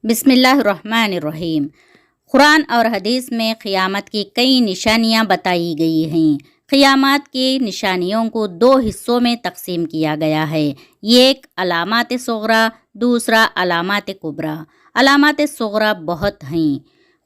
بسم اللہ الرحمن الرحیم۔ قرآن اور حدیث میں قیامت کی کئی نشانیاں بتائی گئی ہیں۔ قیامت کی نشانیوں کو دو حصوں میں تقسیم کیا گیا ہے، ایک علامات صغریٰ، دوسرا علامات کبریٰ۔ علامات صغریٰ بہت ہیں۔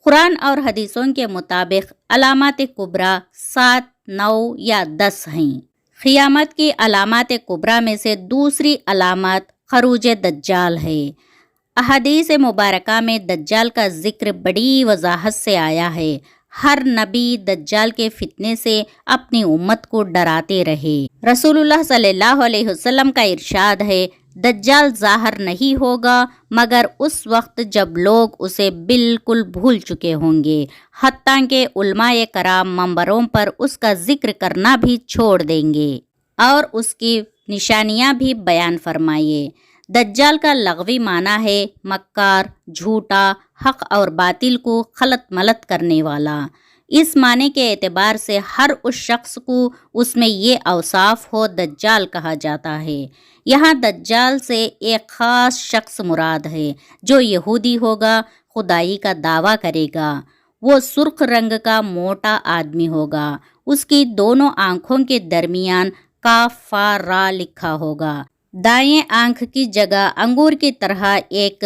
قرآن اور حدیثوں کے مطابق علامات کبریٰ 7، 9 یا 10 ہیں۔ قیامت کی علامات کبریٰ میں سے دوسری علامت خروج دجال ہے۔ احادیث مبارکہ میں دجال کا ذکر بڑی وضاحت سے آیا ہے۔ ہر نبی دجال کے فتنے سے اپنی امت کو ڈراتے رہے۔ رسول اللہ صلی اللہ علیہ وسلم کا ارشاد ہے، دجال ظاہر نہیں ہوگا مگر اس وقت جب لوگ اسے بالکل بھول چکے ہوں گے، حتیٰ کہ علماء کرام منبروں پر اس کا ذکر کرنا بھی چھوڑ دیں گے اور اس کی نشانیاں بھی بیان فرمائیے۔ دجال کا لغوی معنی ہے مکار، جھوٹا، حق اور باطل کو خلط ملط کرنے والا۔ اس معنی کے اعتبار سے ہر اس شخص کو اس میں یہ اوصاف ہو دجال کہا جاتا ہے۔ یہاں دجال سے ایک خاص شخص مراد ہے جو یہودی ہوگا، خدائی کا دعویٰ کرے گا۔ وہ سرخ رنگ کا موٹا آدمی ہوگا۔ اس کی دونوں آنکھوں کے درمیان کاف فا را لکھا ہوگا۔ دائیں آنکھ کی جگہ انگور کی طرح ایک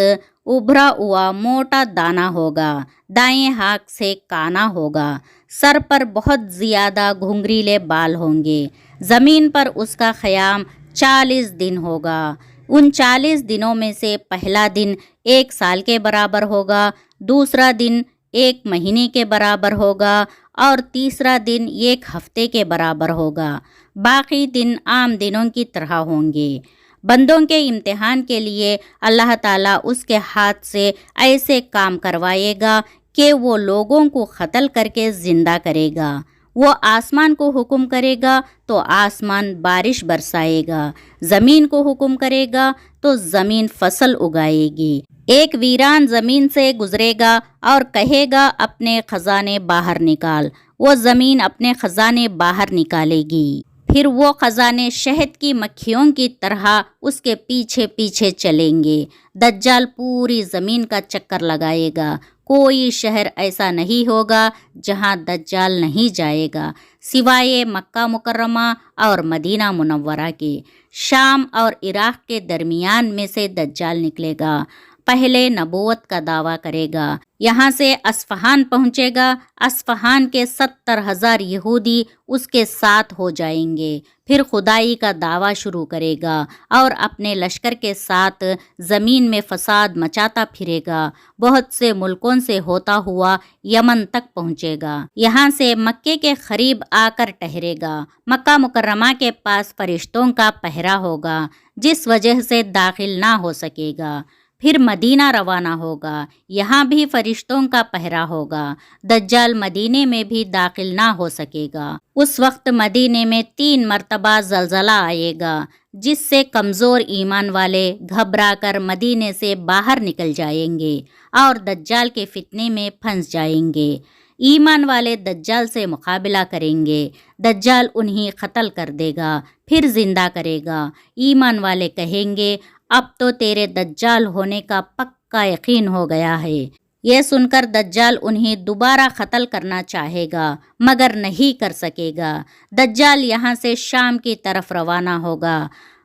ابھرا ہوا موٹا دانہ ہوگا۔ دائیں ہاتھ سے کانا ہوگا۔ سر پر بہت زیادہ گھنگریلے بال ہوں گے۔ زمین پر اس کا قیام 40 دن ہوگا۔ ان 40 دنوں میں سے پہلا دن 1 سال کے برابر ہوگا، دوسرا دن 1 مہینے کے برابر ہوگا اور تیسرا دن 1 ہفتے کے برابر ہوگا۔ باقی دن عام دنوں کی طرح ہوں گے۔ بندوں کے امتحان کے لیے اللہ تعالیٰ اس کے ہاتھ سے ایسے کام کروائے گا کہ وہ لوگوں کو قتل کر کے زندہ کرے گا۔ وہ آسمان کو حکم کرے گا تو آسمان بارش برسائے گا، زمین کو حکم کرے گا تو زمین فصل اگائے گی۔ ایک ویران زمین سے گزرے گا اور کہے گا اپنے خزانے باہر نکال، وہ زمین اپنے خزانے باہر نکالے گی۔ پھر وہ خزانے شہد کی مکھیوں کی طرح اس کے پیچھے پیچھے چلیں گے۔ دجال پوری زمین کا چکر لگائے گا۔ کوئی شہر ایسا نہیں ہوگا جہاں دجال نہیں جائے گا سوائے مکہ مکرمہ اور مدینہ منورہ کے۔ شام اور عراق کے درمیان میں سے دجال نکلے گا۔ پہلے نبوت کا دعویٰ کرے گا۔ یہاں سے اصفہان پہنچے گا۔ اصفہان کے 70,000 یہودی اس کے ساتھ ہو جائیں گے۔ پھر خدائی کا دعویٰ شروع کرے گا اور اپنے لشکر کے ساتھ زمین میں فساد مچاتا پھرے گا۔ بہت سے ملکوں سے ہوتا ہوا یمن تک پہنچے گا۔ یہاں سے مکے کے قریب آ کر ٹھہرے گا۔ مکہ مکرمہ کے پاس فرشتوں کا پہرا ہوگا جس وجہ سے داخل نہ ہو سکے گا۔ پھر مدینہ روانہ ہوگا، یہاں بھی فرشتوں کا پہرا ہوگا۔ دجال مدینے میں بھی داخل نہ ہو سکے گا۔ اس وقت مدینے میں 3 مرتبہ زلزلہ آئے گا جس سے کمزور ایمان والے گھبرا کر مدینے سے باہر نکل جائیں گے اور دجال کے فتنے میں پھنس جائیں گے۔ ایمان والے دجال سے مقابلہ کریں گے۔ دجال انہیں قتل کر دے گا، پھر زندہ کرے گا۔ ایمان والے کہیں گے اب تو تیرے دجال ہونے کا پکا یقین ہو گیا ہے۔ یہ سن کر دجال انہیں دوبارہ قتل کرنا چاہے گا مگر نہیں کر سکے گا۔ دجال یہاں سے شام کی طرف روانہ ہوگا،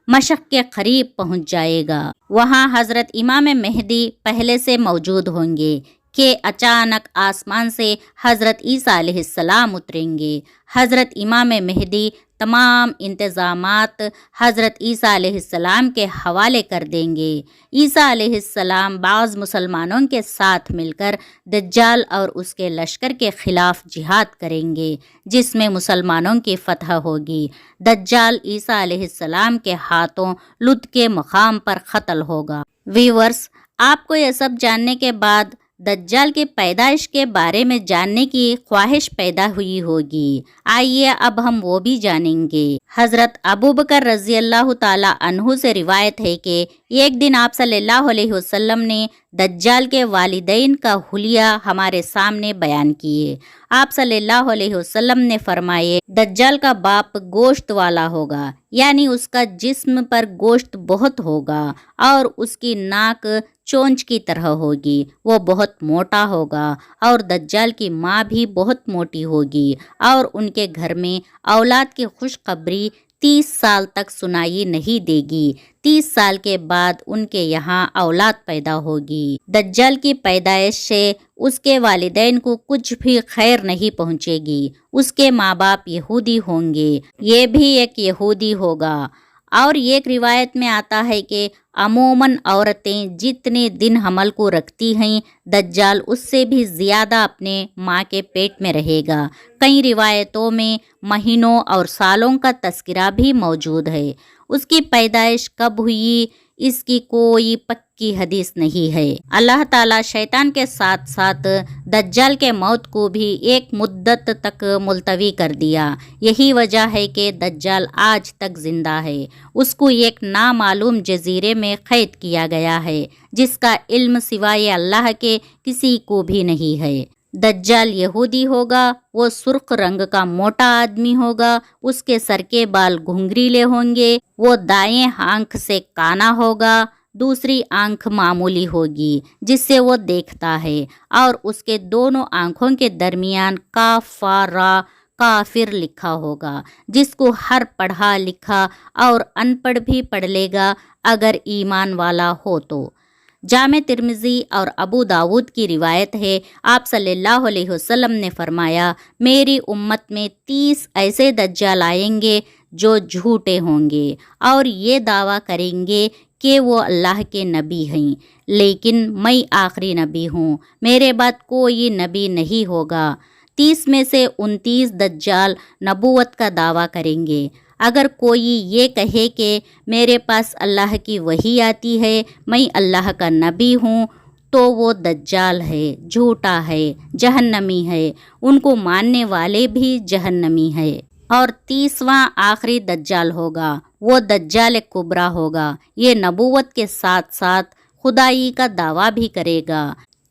مشرق کے قریب پہنچ جائے گا۔ وہاں حضرت امام مہدی پہلے سے موجود ہوں گے کہ اچانک آسمان سے حضرت عیسیٰ علیہ السلام اتریں گے۔ حضرت امام مہدی تمام انتظامات حضرت عیسیٰ علیہ السلام کے حوالے کر دیں گے۔ عیسیٰ علیہ السلام بعض مسلمانوں کے ساتھ مل کر دجال اور اس کے لشکر کے خلاف جہاد کریں گے جس میں مسلمانوں کی فتح ہوگی۔ دجال عیسیٰ علیہ السلام کے ہاتھوں لد کے مقام پر قتل ہوگا۔ ویورز، آپ کو یہ سب جاننے کے بعد دجال کی پیدائش کے بارے میں جاننے کی خواہش پیدا ہوئی ہوگی۔ آئیے اب ہم وہ بھی جانیں گے۔ حضرت ابوبکر رضی اللہ تعالی عنہ سے روایت ہے کہ ایک دن آپ صلی اللہ علیہ وسلم نے दज्जाल के वालिदैन का हुलिया हमारे सामने बयान किए। आप सल्लल्लाहु अलैहि वसल्लम ने फरमाए, दज्जाल का बाप गोश्त वाला होगा, यानी उसका जिस्म पर गोश्त बहुत होगा और उसकी नाक चोंच की तरह होगी। वो बहुत मोटा होगा और दज्जाल की माँ भी बहुत मोटी होगी और उनके घर में औलाद की खुशखबरी 30 साल तक सुनाई नहीं देगी। 30 साल के बाद उनके यहाँ औलाद पैदा होगी। दज्जाल की पैदाइश से उसके वालिदैन को कुछ भी खैर नहीं पहुँचेगी। उसके माँ बाप यहूदी होंगे, ये भी एक यहूदी होगा। और एक रिवायत में आता है कि अमूमन औरतें जितने दिन हमल को रखती हैं, दज्जाल उससे भी ज़्यादा अपने माँ के पेट में रहेगा। कई रिवायतों में महीनों और सालों का तस्करा भी मौजूद है। उसकी पैदाइश कब हुई, इसकी कोई पक्की हदीस नहीं है। अल्लाह ताला शैतान के साथ साथ दज्जाल के मौत को भी एक मुद्दत तक मुलतवी कर दिया। यही वजह है कि दज्जाल आज तक जिंदा है। उसको एक नामालूम जजीरे में कैद किया गया है, जिसका इल्म सिवाय अल्लाह के किसी को भी नहीं है। दज्जाल यहूदी होगा। वो सुर्ख रंग का मोटा आदमी होगा। उसके सर के बाल घुंघरीले होंगे। वो दाएं आंख से काना होगा, दूसरी आंख मामूली होगी जिससे वो देखता है, और उसके दोनों आंखों के दरमियान काफारा काफिर लिखा होगा, जिसको हर पढ़ा लिखा और अनपढ़ भी पढ़ लेगा अगर ईमान वाला हो तो। जामे तिर्मिज़ी और अबू दाऊद की रिवायत है, आप सल्लल्लाहु अलैहि वसल्लम ने फरमाया, मेरी उम्मत में 30 ऐसे दज्जाल आएंगे जो झूठे होंगे और ये दावा करेंगे कि वो अल्लाह के नबी हैं, लेकिन मैं आखिरी नबी हूँ, मेरे बाद कोई नबी नहीं होगा। 30 में से 29 दज्जाल नबूवत का दावा करेंगे। अगर कोई ये कहे कि मेरे पास अल्लाह की वही आती है, मैं अल्लाह का नबी हूँ, तो वो दज्जाल है, झूठा है, जहन्नमी है। उनको मानने वाले भी जहन्नमी है। और 30वां आखिरी दज्जाल होगा, वो दज्जाल कुबरा होगा। ये नबूवत के साथ साथ खुदाई का दावा भी करेगा।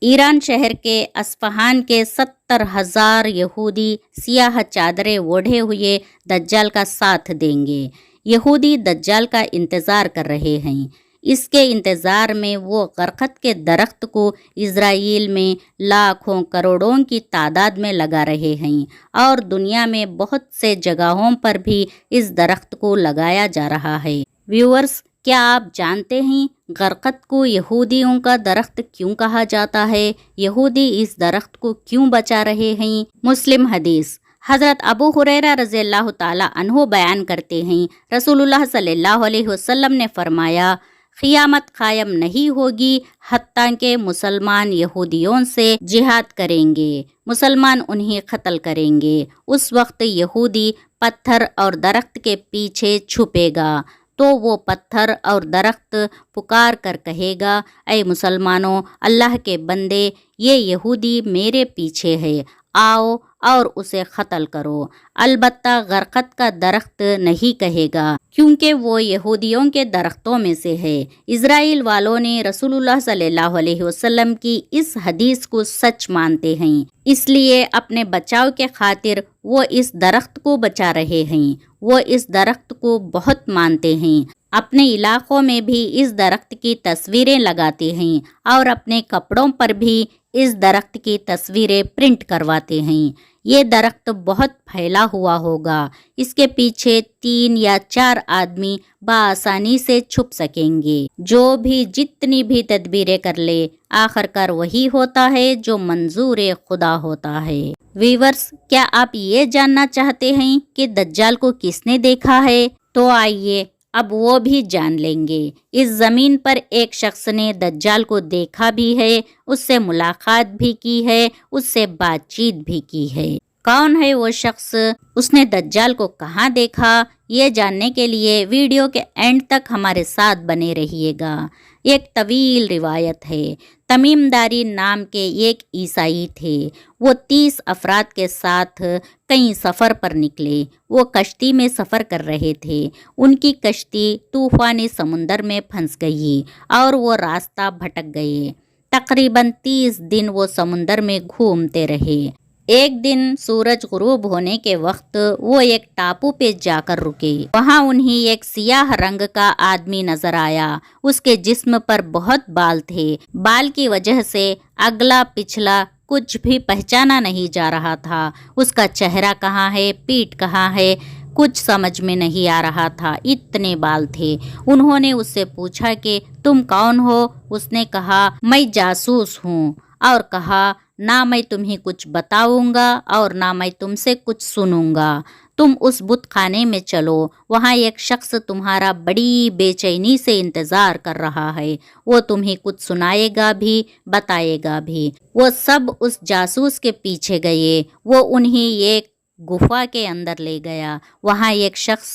ईरान शहर के अस्फहान के 70,000 यहूदी सियाह चादरें ओढ़े हुए दज्जाल का साथ देंगे। यहूदी दज्जाल का इंतज़ार कर रहे हैं। इसके इंतज़ार में वो गरखत के दरख्त को इज़राइल में लाखों करोड़ों की तादाद में लगा रहे हैं, और दुनिया में बहुत से जगहों पर भी इस दरख्त को लगाया जा रहा है। व्यूअर्स, क्या आप जानते हैं गरकत को यहूदियों का दरख्त क्यों कहा जाता है? यहूदी इस दरख्त को क्यों बचा रहे हैं? मुस्लिम हदीस, हज़रत अबू हुरैरा रज़ियल्लाहु ताला अन्हु बयान करते हैं, रसूलुल्लाह सल्लल्लाहु अलैहि वसल्लम ने फरमाया, क़ियामत कायम नहीं होगी हत्ता के मुसलमान यहूदियों से जिहाद करेंगे, मुसलमान उन्हें कत्ल करेंगे। उस वक्त यहूदी पत्थर और दरख्त के पीछे छुपेगा, तो वो पत्थर और दरख्त पुकार कर कहेगा, ऐ मुसलमानों, अल्लाह के बंदे, ये यहूदी मेरे पीछे है, आओ और उसे कत्ल करो। अलबत्ता गरकत का दरख्त नहीं कहेगा, क्योंकि वो यहूदियों के दरख्तों में से है। इज़राइल वालों ने रसूलुल्लाह सल्लल्लाहु अलैहि वसल्लम की इस हदीस को सच मानते हैं, इसलिए अपने बचाव के खातिर वो इस दरख्त को बचा रहे हैं। वो इस दरख्त को बहुत मानते हैं। अपने इलाकों में भी इस दरख्त की तस्वीरें लगाते हैं और अपने कपड़ों पर भी इस दरख्त की तस्वीरें प्रिंट करवाते हैं। ये दरख्त बहुत फैला हुआ होगा। इसके पीछे 3 या 4 आदमी बआसानी से छुप सकेंगे। जो भी जितनी भी तदबीरें कर ले, आखिरकार वही होता है जो मंजूर खुदा होता है। वीवर्स, क्या आप ये जानना चाहते हैं कि दज्जाल को किसने देखा है? तो आइए अब वो भी जान लेंगे। इस ज़मीन पर एक शख्स ने दज्जाल को देखा भी है, उससे मुलाकात भी की है, उससे बातचीत भी की है। कौन है वो शख्स? उसने दज्जाल को कहाँ देखा? ये जानने के लिए वीडियो के एंड तक हमारे साथ बने रहिएगा। एक तवील रिवायत है। तमीमदारी नाम के एक ईसाई थे। वो 30 अफराद के साथ कई सफ़र पर निकले। वो कश्ती में सफ़र कर रहे थे। उनकी कश्ती तूफ़ानी समुंदर में फंस गई और वो रास्ता भटक गए। तकरीबन 30 दिन वो समुंदर में घूमते रहे। एक दिन सूरज गुरूब होने के वक्त वो एक टापू पे जाकर रुके। वहाँ उन्हें एक सियाह रंग का आदमी नजर आया। उसके जिस्म पर बहुत बाल थे। बाल की वजह से अगला पिछला कुछ भी पहचाना नहीं जा रहा था। उसका चेहरा कहाँ है, पीठ कहाँ है, कुछ समझ में नहीं आ रहा था, इतने बाल थे। उन्होंने उससे पूछा कि तुम कौन हो? उसने कहा मैं जासूस हूँ, और कहा ना मैं तुम्हें कुछ बताऊंगा और ना मैं तुमसे कुछ सुनूंगा। तुम उस बुत खाने में चलो, वहाँ एक शख्स तुम्हारा बड़ी बेचैनी से इंतजार कर रहा है। वो तुम्हें कुछ सुनाएगा भी, बताएगा भी। वो सब उस जासूस के पीछे गए। वो उन्हें एक गुफा के अंदर ले गया। वहाँ एक शख्स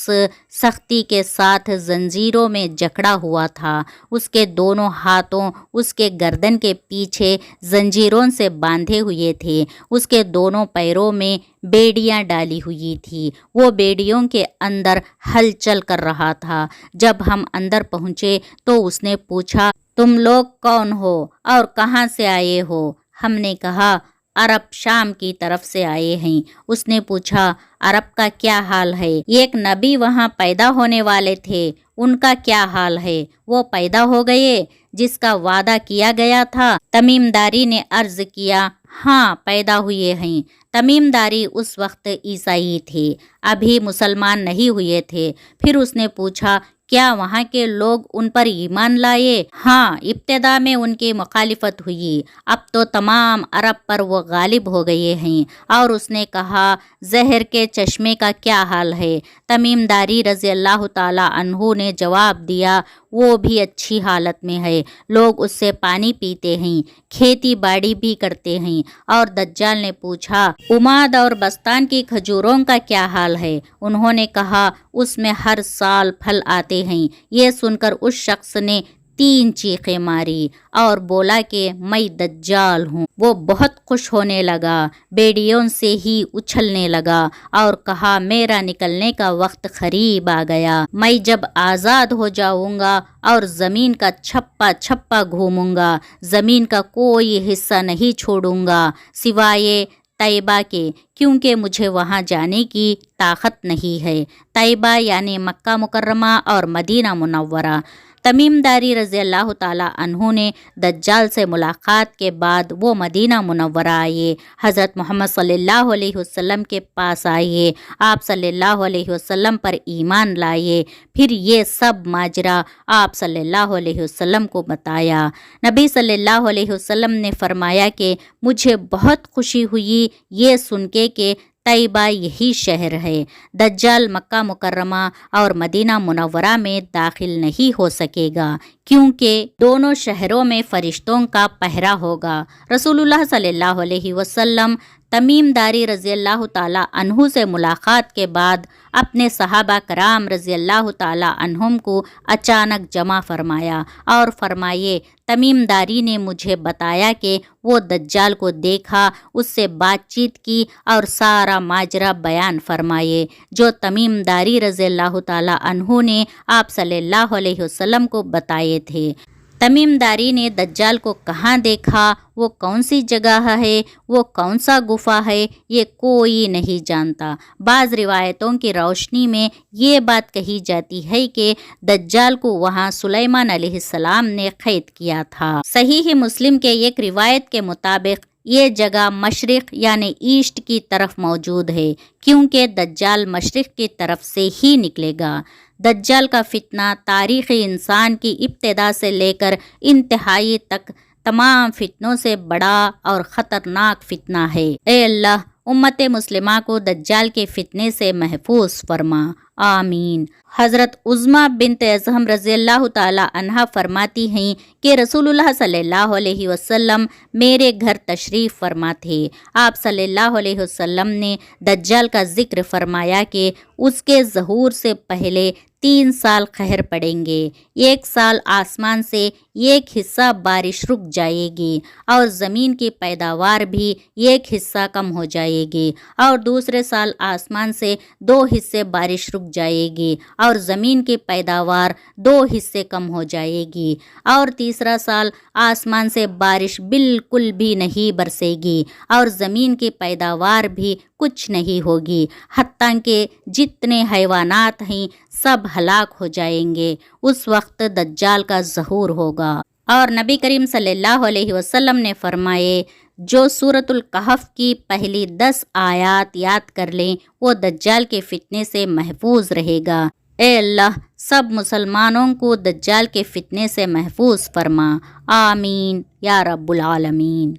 सख्ती के साथ जंजीरों में जकड़ा हुआ था। उसके दोनों हाथों उसके गर्दन के पीछे जंजीरों से बांधे हुए थे। उसके दोनों पैरों में बेड़ियां डाली हुई थी। वो बेड़ियों के अंदर हलचल कर रहा था। जब हम अंदर पहुँचे तो उसने पूछा, तुम लोग कौन हो और कहाँ से आए हो? हमने कहा अरब, शाम की तरफ से आए हैं। उसने पूछा अरब का क्या हाल है? एक नबी वहाँ पैदा होने वाले थे, उनका क्या हाल है? वो पैदा हो गए जिसका वादा किया गया था? तमीमदारी ने अर्ज किया, हाँ पैदा हुए हैं। तमीमदारी उस वक्त ईसाई थे, अभी मुसलमान नहीं हुए थे। फिर उसने पूछा क्या वहाँ के लोग उन पर ईमान लाए? हाँ, इब्तिदा में उनकी मुखालिफत हुई, अब तो तमाम अरब पर वो गालिब हो गए हैं। और उसने कहा जहर के चश्मे का क्या हाल है? तमीमदारी रज़ी अल्लाह ताला अन्हु ने जवाब दिया, वो भी अच्छी हालत में है। लोग उससे पानी पीते हैं, खेती बाड़ी भी करते हैं। और दज्जाल ने पूछा उमाद और बस्तान की खजूरों का क्या हाल है? उन्होंने कहा उसमें हर साल फल आते हैं। ये सुनकर उस शख्स ने 3 चीखें मारी और बोला कि मैं दज्जाल हूँ। वो बहुत खुश होने लगा, बेड़ियों से ही उछलने लगा और कहा मेरा निकलने का वक्त करीब आ गया। मैं जब आज़ाद हो जाऊंगा और ज़मीन का छप्पा छप्पा घूमूंगा, ज़मीन का कोई हिस्सा नहीं छोड़ूंगा सिवाय तैयबा के, क्योंकि मुझे वहाँ जाने की ताकत नहीं है। तैयबा यानी मक्का मुकर्रमा और मदीना मुनव्वरा। तमीमदारी रज़ी अल्लाह ताला अन्हु ने दज्जाल से मुलाकात के बाद वो मदीना मुनव्वरा आए, हज़रत मोहम्मद सल्लल्लाहु अलैहि वसल्लम के पास आए, आप सल्लल्लाहु अलैहि वसल्लम पर ईमान लाए। फिर ये सब माजरा आप सल्लल्लाहु अलैहि वसल्लम को बताया। नबी सल्लल्लाहु अलैहि वसल्लम ने फरमाया कि मुझे बहुत खुशी हुई ये सुन के तैयबा यही शहर है। दज्जाल मक्का मुकर्रमा और मदीना मुनव्वरा में दाखिल नहीं हो सकेगा, क्योंकि दोनों शहरों में फरिश्तों का पहरा होगा। रसूलुल्लाह सल्लल्लाहु अलैहि वसल्लम तमीमदारी रज़ी अल्लाह ताला अन्हु से मुलाकात के बाद अपने सहाबा कराम रज़ी अल्लाह ताला अन्हुम को अचानक जमा फरमाया और फरमाए तमीमदारी ने मुझे बताया कि वो दज्जाल को देखा, उससे बातचीत की और सारा माजरा बयान फरमाए जो तमीमदारी रज़ी अल्लाह ताला अन्हु ने आप सल्लल्लाहु अलैहि वसल्लम को बताए थे। तमीमदारी ने दज्जाल को कहाँ देखा, वो कौन सी जगह है, वो कौन सा गुफा है, ये कोई नहीं जानता। बाज़ रिवायतों की रोशनी में ये बात कही जाती है कि दज्जाल को वहाँ सुलेमान अलैहिस्सलाम ने कैद किया था। सहीह मुस्लिम के एक रिवायत के मुताबिक ये जगह मशरिक यानी ईस्ट की तरफ मौजूद है, क्योंकि दज्जाल मशरिक की तरफ से ही निकलेगा। दज्जाल का फितना तारीख़ इंसान की इब्तिदा से लेकर इंतहाई तक तमाम फितनों से बड़ा और ख़तरनाक फितना है। ए अल्लाह, उम्मत मुस्लिमा को दज्जाल के फितने से महफूज फरमा, आमीन। हज़रत उज़्मा बिन्त अज़हम रज़ी अल्लाह ताला अन्हा फरमाती हैं कि रसूलुल्लाह सल्लल्लाहु अलैहि वसल्लम मेरे घर तशरीफ़ फरमा थे। आप सल्लल्लाहु अलैहि वसल्लम ने दज्जाल का ज़िक्र फरमाया कि उसके ज़हूर से पहले 3 साल कहर पड़ेंगे। 1 साल आसमान से एक हिस्सा बारिश रुक जाएगी और ज़मीन की पैदावार भी एक हिस्सा कम हो जाएगी, और दूसरे साल आसमान से 2 हिस्से बारिश रुक जाएगी اور زمین کی پیداوار 2 حصے کم ہو جائے گی، اور تیسرا سال آسمان سے بارش بالکل بھی نہیں برسے گی اور زمین کی پیداوار بھی کچھ نہیں ہوگی، حتیٰ کہ جتنے حیوانات ہیں سب ہلاک ہو جائیں گے۔ اس وقت دجال کا ظہور ہوگا۔ اور نبی کریم صلی اللہ علیہ وسلم نے فرمائے جو سورۃ الکہف کی پہلی 10 آیات یاد کر لیں وہ دجال کے فتنے سے محفوظ رہے گا۔ اے اللہ سب مسلمانوں کو دجال کے فتنے سے محفوظ فرما، آمین یا رب العالمین۔